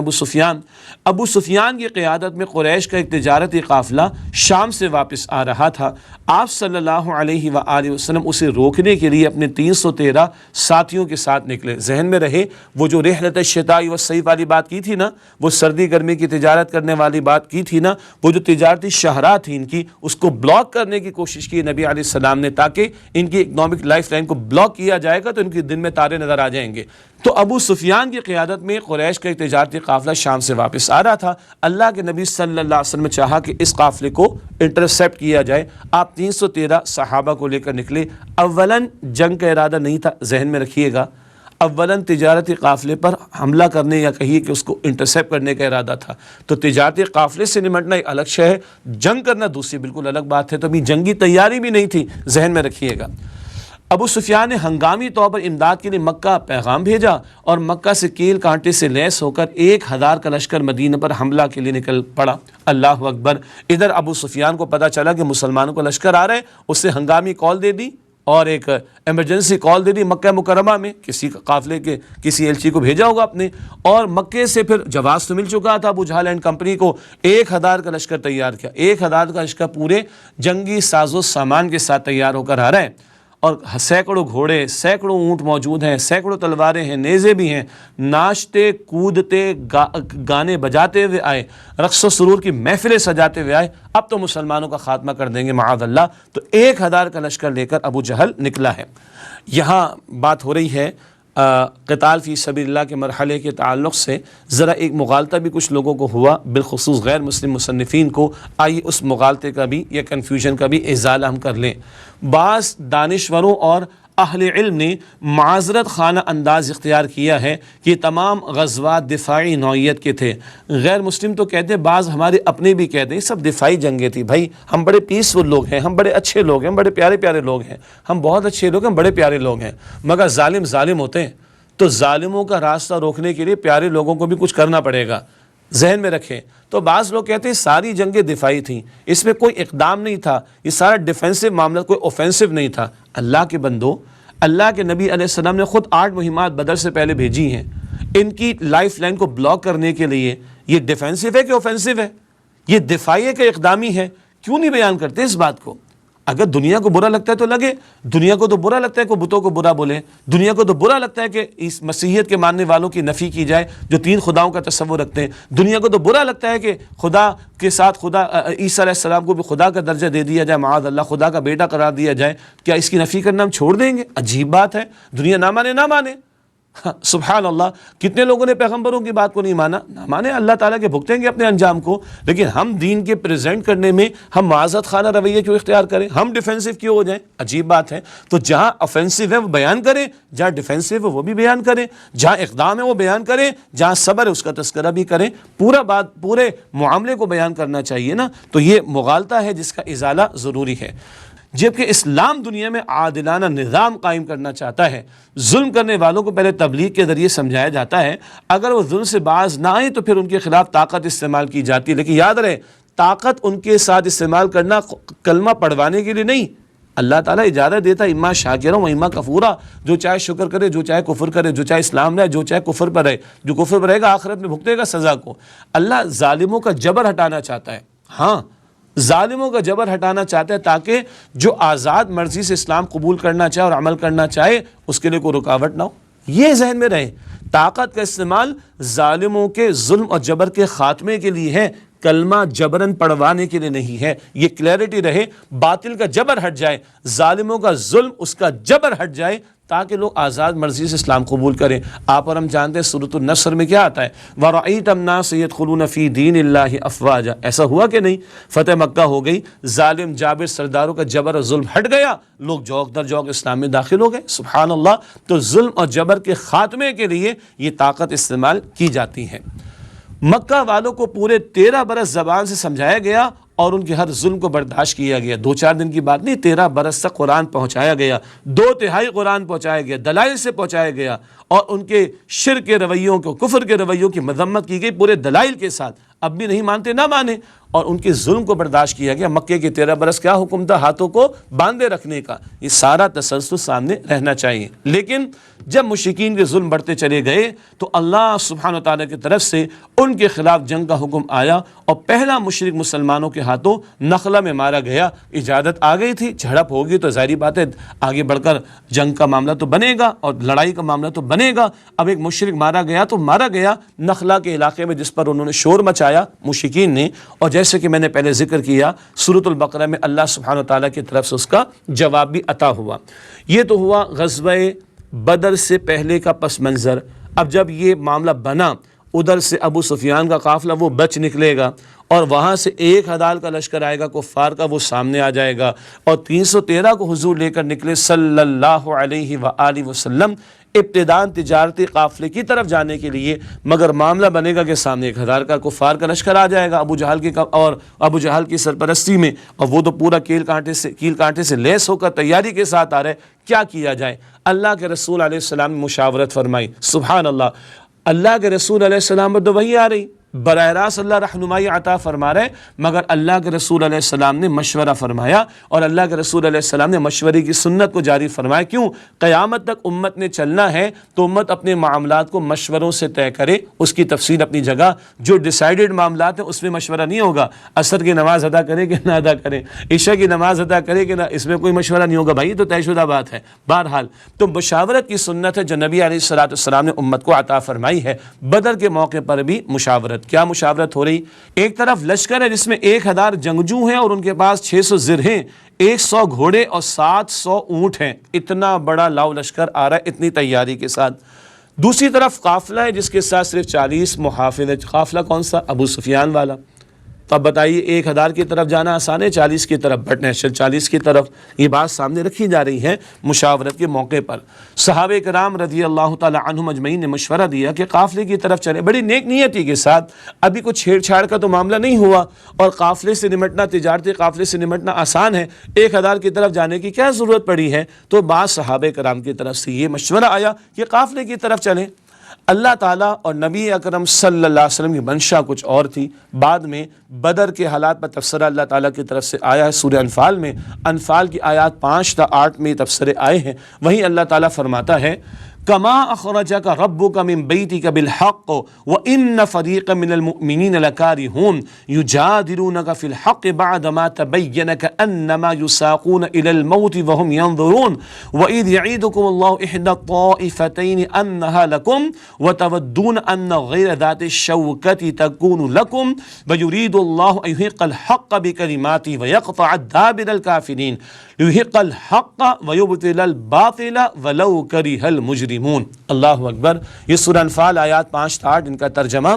ابو سفیان کی قیادت میں قریش کا ایک تجارتی قافلہ شام سے واپس آ رہا تھا. آپ صلی اللہ علیہ وآلہ وسلم اسے روکنے کے لیے اپنے 313 ساتھیوں کے ساتھ نکلے. ذہن میں رہے وہ جو رحلت الشتاء والصیف والی بات کی تھی نا، وہ سردی گرمی کی تجارت کرنے والی بات کی تھی نا، وہ جو تجارتی شاہراہ تھی ان کی، اس کو بلاک کرنے کی کوشش کی نبی علیہ السلام نے، تاکہ ان کی اکنامک لائف لائن کو بلاک کیا جائے گا تو ان کے دن میں تارے نظر آ جائیں گے. تو ابو سفیان کی قیادت میں قریش کا ایک تجارتی قافلہ شام سے واپس آ رہا تھا. اللہ کے نبی صلی اللہ علیہ وسلم نے چاہا کہ اس قافلے کو انٹرسیپٹ کیا جائے. آپ 313 صحابہ کو لے کر نکلے. اولاً جنگ کا ارادہ نہیں تھا، ذہن میں رکھیے گا. اولاً تجارتی قافلے پر حملہ کرنے یا کہیے کہ اس کو انٹرسیپٹ کرنے کا ارادہ تھا. تو تجارتی قافلے سے نمٹنا ایک الگ شے ہے، جنگ کرنا دوسری بالکل الگ بات ہے. تو ابھی جنگی تیاری بھی نہیں تھی، ذہن میں رکھیے گا. ابو سفیان نے ہنگامی طور پر امداد کے لیے مکہ پیغام بھیجا اور مکہ سے کیل کانٹے سے لیس ہو کر 1000 کا لشکر مدینہ پر حملہ کے لیے نکل پڑا. اللہ اکبر. ادھر ابو سفیان کو پتہ چلا کہ مسلمانوں کو لشکر آ رہے ہیں، اس سے ہنگامی کال دے دی اور ایک ایمرجنسی کال دے دی مکہ مکرمہ میں. کسی قافلے کے کسی ایلچی کو بھیجا ہوگا اپنے، اور مکے سے پھر جواز تو مل چکا تھا ابو جہل اینڈ کمپنی کو. 1000 کا لشکر تیار کیا. 1000 کا لشکر پورے جنگی ساز و سامان کے ساتھ تیار ہو کر آ رہا ہے. اور سینکڑوں گھوڑے، سینکڑوں اونٹ موجود ہیں، سینکڑوں تلواریں ہیں، نیزے بھی ہیں، ناچتے کودتے گانے بجاتے ہوئے آئے، رقص و سرور کی محفلیں سجاتے ہوئے آئے، اب تو مسلمانوں کا خاتمہ کر دیں گے معاذ اللہ، تو 1000 کا لشکر لے کر ابو جہل نکلا ہے۔ یہاں بات ہو رہی ہے قتال فی سبیل اللہ کے مرحلے کے تعلق سے، ذرا ایک مغالطہ بھی کچھ لوگوں کو ہوا، بالخصوص غیر مسلم مصنفین کو، آئیے اس مغالطے کا بھی یا کنفیوژن کا بھی ازالہ ہم کر لیں۔ بعض دانشوروں اور اہل علم نے معذرت خانہ انداز اختیار کیا ہے کہ تمام غزوات دفاعی نوعیت کے تھے۔ غیر مسلم تو کہتے ہیں، بعض ہمارے اپنے بھی کہتے ہیں سب دفاعی جنگیں تھی۔ بھائی ہم بڑے پیسفل لوگ ہیں، ہم بڑے اچھے لوگ ہیں، بڑے پیارے پیارے لوگ ہیں، ہم بہت اچھے لوگ ہیں، بڑے پیارے لوگ ہیں، مگر ظالم ظالم ہوتے ہیں، تو ظالموں کا راستہ روکنے کے لیے پیارے لوگوں کو بھی کچھ کرنا پڑے گا، ذہن میں رکھیں۔ تو بعض لوگ کہتے ہیں ساری جنگیں دفاعی تھیں، اس میں کوئی اقدام نہیں تھا، یہ سارا ڈیفینسو معاملہ، کوئی اوفینسو نہیں تھا۔ اللہ کے بندو، اللہ کے نبی علیہ السلام نے خود 8 مہمات بدر سے پہلے بھیجی ہیں، ان کی لائف لائن کو بلاک کرنے کے لیے۔ یہ ڈیفینسو ہے کہ اوفینسو ہے؟ یہ دفاعی ہے کہ اقدامی ہے؟ کیوں نہیں بیان کرتے اس بات کو؟ اگر دنیا کو برا لگتا ہے تو لگے، دنیا کو تو برا لگتا ہے کہ بتوں کو برا بولے، دنیا کو تو برا لگتا ہے کہ اس مسیحیت کے ماننے والوں کی نفی کی جائے جو 3 خداؤں کا تصور رکھتے ہیں، دنیا کو تو برا لگتا ہے کہ خدا کے ساتھ خدا عیسیٰ علیہ السلام کو بھی خدا کا درجہ دے دیا جائے، معاذ اللہ خدا کا بیٹا قرار دیا جائے۔ کیا اس کی نفی کرنا ہم چھوڑ دیں گے؟ عجیب بات ہے، دنیا نہ مانے نہ مانے، سبحان اللہ۔ کتنے لوگوں نے پیغمبروں کی بات کو نہیں مانا، نہ مانے، اللہ تعالیٰ کے بھگتیں گے اپنے انجام کو، لیکن ہم دین کے پریزنٹ کرنے میں ہم معذرت خانہ رویہ کیوں اختیار کریں، ہم ڈیفینسو کیوں ہو جائیں؟ عجیب بات ہے۔ تو جہاں offensive ہے وہ بیان کریں، جہاں ڈیفینسو ہے وہ بھی بیان کریں، جہاں اقدام ہے وہ بیان کریں، جہاں صبر ہے اس کا تذکرہ بھی کریں، پورے معاملے کو بیان کرنا چاہیے نا۔ تو یہ مغالطہ ہے جس کا ازالہ ضروری ہے۔ جبکہ اسلام دنیا میں عادلانہ نظام قائم کرنا چاہتا ہے، ظلم کرنے والوں کو پہلے تبلیغ کے ذریعے سمجھایا جاتا ہے، اگر وہ ظلم سے باز نہ آئیں تو پھر ان کے خلاف طاقت استعمال کی جاتی ہے، لیکن یاد رہے طاقت ان کے ساتھ استعمال کرنا کلمہ پڑھوانے کے لیے نہیں۔ اللہ تعالیٰ اجازت دیتا ہے، اما شاکرا و اما کفورا، جو چاہے شکر کرے، جو چاہے کفر کرے، جو چاہے اسلام لائے، جو چاہے کفر پر رہے، جو کفر پر رہے گا آخرت میں بھگتے گا سزا کو۔ اللہ ظالموں کا جبر ہٹانا چاہتا ہے، ہاں ظالموں کا جبر ہٹانا چاہتا ہے، تاکہ جو آزاد مرضی سے اسلام قبول کرنا چاہے اور عمل کرنا چاہے اس کے لیے کوئی رکاوٹ نہ ہو، یہ ذہن میں رہے۔ طاقت کا استعمال ظالموں کے ظلم اور جبر کے خاتمے کے لیے ہے، کلمہ جبرن پڑھوانے کے لیے نہیں ہے، یہ کلیئرٹی رہے۔ باطل کا جبر ہٹ جائے، ظالموں کا ظلم اس کا جبر ہٹ جائے، تاکہ لوگ آزاد مرضی سے اسلام قبول کریں۔ آپ اور ہم جانتے ہیں سورۃ النصر میں کیا آتا ہے، وَرَأَيْتَ النَّاسَ يَدْخُلُونَ فِي دِينِ اللَّهِ أَفْوَاجًا، ایسا ہوا کہ نہیں؟ فتح مکہ ہو گئی، ظالم جابر سرداروں کا جبر اور ظلم ہٹ گیا، لوگ جوک در جوک اسلام میں داخل ہو گئے، سبحان اللہ۔ تو ظلم اور جبر کے خاتمے کے لیے یہ طاقت استعمال کی جاتی ہے۔ مکہ والوں کو پورے 13 برس زبان سے سمجھایا گیا اور ان کے ہر ظلم کو برداشت کیا گیا۔ 2-4 دن کی بات نہیں، 13 برس تک قرآن پہنچایا گیا، 2/3 قرآن پہنچایا گیا، دلائل سے پہنچایا گیا، اور ان کے شرک کے رویوں کو، کفر کے رویوں کی مذمت کی گئی پورے دلائل کے ساتھ۔ اب بھی نہیں مانتے نہ مانے، اور ان کے ظلم کو برداشت کیا گیا۔ مکے کے 13 برس کیا حکم تھا؟ ہاتھوں کو باندھے رکھنے کا۔ یہ سارا تسلسل سامنے رہنا چاہیے۔ لیکن جب مشرکین کے ظلم بڑھتے چلے گئے تو اللہ سبحانہ و تعالیٰ کی طرف سے ان کے خلاف جنگ کا حکم آیا، اور پہلا مشرک مسلمانوں کے ہاتھوں نخلا میں مارا گیا۔ اجازت آ گئی تھی، جھڑپ ہوگی تو ظاہری بات ہے آگے بڑھ کر جنگ کا معاملہ تو بنے گا اور لڑائی کا معاملہ تو بنے گا۔ اب ایک مشرک مارا گیا تو مارا گیا نخلا کے علاقے میں، جس پر انہوں نے شور مچایا مشرکین نے، اور جیسے کہ میں نے پہلے ذکر کیا سورۃ البقرہ میں اللہ سبحانہ وتعالیٰ کی طرف سے اس کا جواب بھی عطا ہوا۔ یہ تو ہوا غزوہ بدر سے پہلے کا پس منظر۔ اب جب یہ معاملہ بنا، ادھر سے ابو سفیان کا قافلہ وہ بچ نکلے گا، اور وہاں سے 1000 کا لشکر آئے گا کفار کا، وہ سامنے آ جائے گا، اور 313 کو حضور لے کر نکلے صلی اللہ علیہ وآلہ وسلم ابتداءً تجارتی قافلے کی طرف جانے کے لیے، مگر معاملہ بنے گا کہ سامنے 1000 کا کفار کا لشکر آ جائے گا ابو جہل کی سرپرستی میں، اور وہ تو پورا کیل کانٹے سے لیس ہو کر تیاری کے ساتھ آ رہے۔ کیا کیا جائے؟ اللہ کے رسول علیہ السلام نے مشاورت فرمائی، سبحان اللہ۔ اللہ کے رسول علیہ السلام پر تو وحی آ رہی، براہ راست اللہ رہنمائی عطا فرما رہے، مگر اللہ کے رسول علیہ السلام نے مشورہ فرمایا، اور اللہ کے رسول علیہ السلام نے مشورے کی سنت کو جاری فرمایا۔ کیوں؟ قیامت تک امت نے چلنا ہے تو امت اپنے معاملات کو مشوروں سے طے کرے، اس کی تفصیل اپنی جگہ، جو ڈیسائیڈڈ معاملات ہیں اس میں مشورہ نہیں ہوگا، عصر کی نماز ادا کرے کہ نہ ادا کرے، عشاء کی نماز ادا کرے کہ نہ، اس میں کوئی مشورہ نہیں ہوگا، بھائی یہ تو طے شدہ بات ہے۔ بہرحال تو مشاورت کی سنت ہے جو نبی علیہ السلام نے امت کو عطا فرمائی ہے۔ بدر کے موقع پر بھی مشاورت، کیا مشاورت ہو رہی؟ ایک طرف لشکر ہے جس میں 1000 جنگجو ہیں اور ان کے پاس 600 زر ہیں، 100 گھوڑے اور 700 اونٹ ہیں، اتنا بڑا لاؤ لشکر آ رہا ہے اتنی تیاری کے ساتھ۔ دوسری طرف قافلہ ہے جس کے ساتھ صرف 40 محافظ ہیں۔ قافلہ کون سا؟ ابو سفیان والا۔ تو اب بتائیے 1000 کی طرف جانا آسان ہے، 40 کی طرف بٹنا ہے، 40 کی طرف، یہ بات سامنے رکھی جا رہی ہے مشاورت کے موقع پر۔ صحابہ کرام رضی اللہ تعالی عنہم اجمعین نے مشورہ دیا کہ قافلے کی طرف چلیں، بڑی نیک نیتی کے ساتھ، ابھی کچھ چھیڑ چھاڑ کا تو معاملہ نہیں ہوا، اور قافلے سے نمٹنا، تجارتی قافلے سے نمٹنا آسان ہے، 1000 کی طرف جانے کی کیا ضرورت پڑی ہے؟ تو بعض صحابہ کرام کی طرف سے یہ مشورہ آیا کہ قافلے کی طرف چلیں۔ اللہ تعالیٰ اور نبی اکرم صلی اللہ علیہ وسلم کی منشا کچھ اور تھی۔ بعد میں بدر کے حالات پر تبصرہ اللہ تعالیٰ کی طرف سے آیا ہے سورہ انفال میں، انفال کی آیات 5 تا 8 میں تبصرے آئے ہیں۔ وہیں اللہ تعالیٰ فرماتا ہے کما اخرجک ربک من بیتک بالحق وان فریقا من المؤمنین لکارہون یجادلونک فی الحق بعدما تبین کانما یساقون الی الموت وهم ينظرون واذ یعیدکم اللہ احدی الطائفتین انها لکم وتودون ان غیر ذات الشوکۃ تکون لکم ویرید اللہ ان یحق الحق بکلماته ویقطع دابر الکافرین یحق الحق ویبطل الباطل ولو کرہ المجرمون۔ اللہ اکبر۔ یہ سورہ انفال آیات 5 تا 8 ان کا ترجمہ۔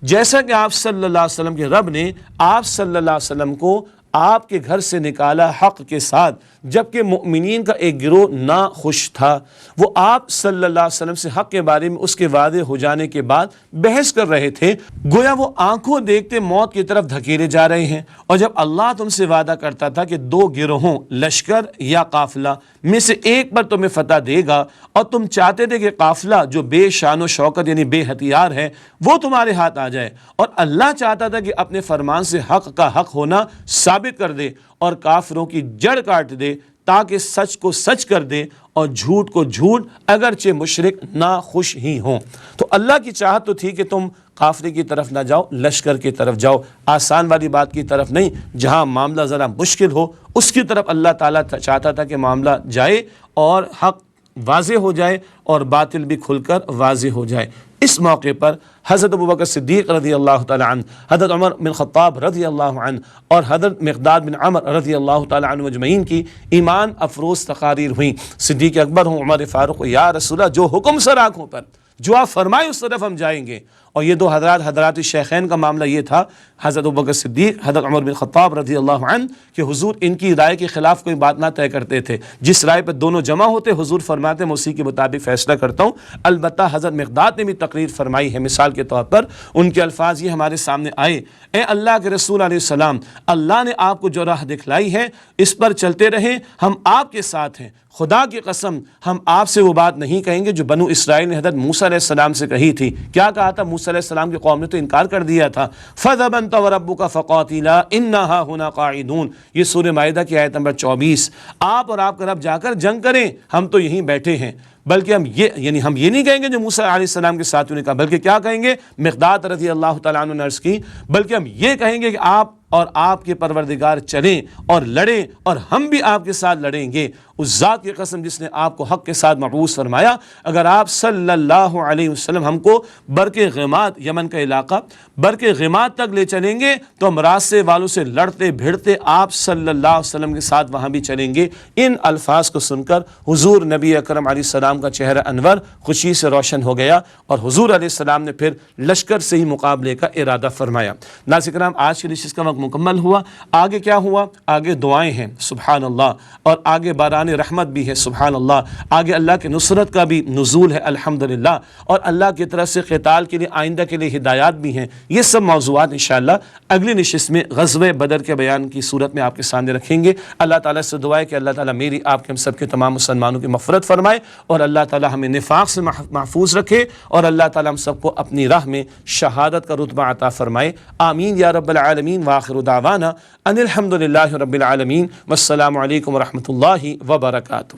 جیسا کہ آپ صلی اللہ علیہ وسلم کے رب نے آپ صلی اللہ علیہ وسلم کو آپ کے گھر سے نکالا حق کے ساتھ، جبکہ مؤمنین کا ایک گروہ ناخوش تھا، وہ آپ صلی اللہ علیہ وسلم سے حق کے بارے میں اس کے واضح ہو جانے کے بعد بحث کر رہے تھے، گویا وہ آنکھوں دیکھتے موت کی طرف دھکیلے جا رہے ہیں۔ اور جب اللہ تم سے وعدہ کرتا تھا کہ 2 گروہوں، لشکر یا قافلہ میں سے ایک پر تمہیں فتح دے گا، اور تم چاہتے تھے کہ قافلہ جو بے شان و شوکت یعنی بے ہتھیار ہے وہ تمہارے ہاتھ آ جائے، اور اللہ چاہتا تھا کہ اپنے فرمان سے حق کا حق ہونا ثابت کر دے اور کافروں کی جڑ کاٹ دے، تاکہ سچ کو سچ کر دے اور جھوٹ کو جھوٹ، اگرچہ مشرک ناخوش ہی ہوں۔ تو اللہ کی چاہت تو تھی کہ تم قافلے کی طرف نہ جاؤ، لشکر کی طرف جاؤ، آسان والی بات کی طرف نہیں، جہاں معاملہ ذرا مشکل ہو اس کی طرف اللہ تعالیٰ چاہتا تھا کہ معاملہ جائے اور حق واضح ہو جائے اور باطل بھی کھل کر واضح ہو جائے۔ اس موقع پر حضرت ابوبکر صدیق رضی اللہ تعالی عنہ، حضرت عمر بن خطاب رضی اللہ عنہ اور حضرت مقداد بن عمر رضی اللہ تعالی عنہ اجمعین کی ایمان افروز تقاریر ہوئیں۔ صدیق اکبر ہوں، عمر فاروق، یا رسول اللہ جو حکم سر آنکھوں پر، جو آپ فرمائے اس طرف ہم جائیں گے۔ اور یہ 2 حضرات الشیخین کا معاملہ یہ تھا، حضرت ابوبکر صدیق، حضرت عمر بن خطاب رضی اللہ عنہ، کہ حضور ان کی رائے کے خلاف کوئی بات نہ طے کرتے تھے، جس رائے پر دونوں جمع ہوتے حضور فرماتے میں اسی کے مطابق فیصلہ کرتا ہوں۔ البتہ حضرت مقداد نے بھی تقریر فرمائی ہے، مثال کے طور پر ان کے الفاظ یہ ہمارے سامنے آئے، اے اللہ کے رسول علیہ السلام، اللہ نے آپ کو جو راہ دکھلائی ہے اس پر چلتے رہیں، ہم آپ کے ساتھ ہیں، خدا کی قسم ہم آپ سے وہ بات نہیں کہیں گے جو بنو اسرائیل نے حضرت موسیٰ علیہ السلام سے کہی تھی۔ کیا کہا تھا؟ موسیٰ علیہ السلام کی قوم نے تو انکار کر دیا تھا، فَذَهَبْ أَنْتَ وَرَبُّكَ فَقَاتِلَا إِنَّا هَاهُنَا قَاعِدُونَ۔ یہ سورہ مائدہ کی آیت نمبر 24۔ آپ اور آپ کا رب جا کر جنگ کریں، ہم تو یہیں بیٹھے ہیں۔ بلکہ ہم یہ نہیں کہیں گے جو موسیٰ علیہ السلام کے ساتھیوں نے کہا، بلکہ کیا کہیں گے؟ مقداد رضی اللہ تعالیٰ عنہ نے عرض کی، بلکہ ہم یہ کہیں گے کہ آپ اور آپ کے پروردگار چلیں اور لڑیں، اور ہم بھی آپ کے ساتھ لڑیں گے۔ اس ذات کی قسم جس نے آپ کو حق کے ساتھ مبعوث فرمایا، اگر آپ صلی اللہ علیہ وسلم ہم کو برق غماد، یمن کا علاقہ، برق غماد تک لے چلیں گے تو ہم راستے والوں سے لڑتے بھیڑتے آپ صلی اللہ علیہ وسلم کے ساتھ وہاں بھی چلیں گے۔ ان الفاظ کو سن کر حضور نبی اکرم علیہ السلام کا چہرہ انور خوشی سے روشن ہو گیا، اور حضور علیہ السلام نے پھر لشکر سے ہی مقابلے کا ارادہ فرمایا۔ ناظرین کرام، آج کی نشست کا وقت مکمل ہوا۔ آگے کیا ہوا؟ آگے دعائیں ہیں، سبحان اللہ، اور آگے باران طوفان رحمت بھی ہے، سبحان اللہ، آگے اللہ کے نصرت کا بھی نزول ہے الحمدللہ، اور اللہ کی طرف سے قتال کے لیے آئندہ کے لیے ہدایات بھی ہیں۔ یہ سب موضوعات انشاءاللہ اگلی نشست میں غزوہ بدر کے بیان کی صورت میں آپ کے سامنے رکھیں گے۔ اللہ تعالیٰ سے دعا ہے کہ اللہ تعالیٰ میری، آپ کے، ہم سب کے تمام مسلمانوں کی مغفرت فرمائے، اور اللہ تعالیٰ ہمیں نفاق سے محفوظ رکھے، اور اللہ تعالیٰ ہم سب کو اپنی راہ میں شہادت کا رتبہ عطا فرمائے، آمین یا رب العالمین۔ وآخر دعوانا ان الحمدللہ رب العالمین، والسلام علیکم ورحمۃ اللہ وبرکاتہ۔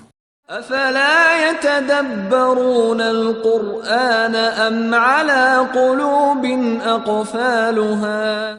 أفلا يتدبرون القرآن أم على قلوب أقفالها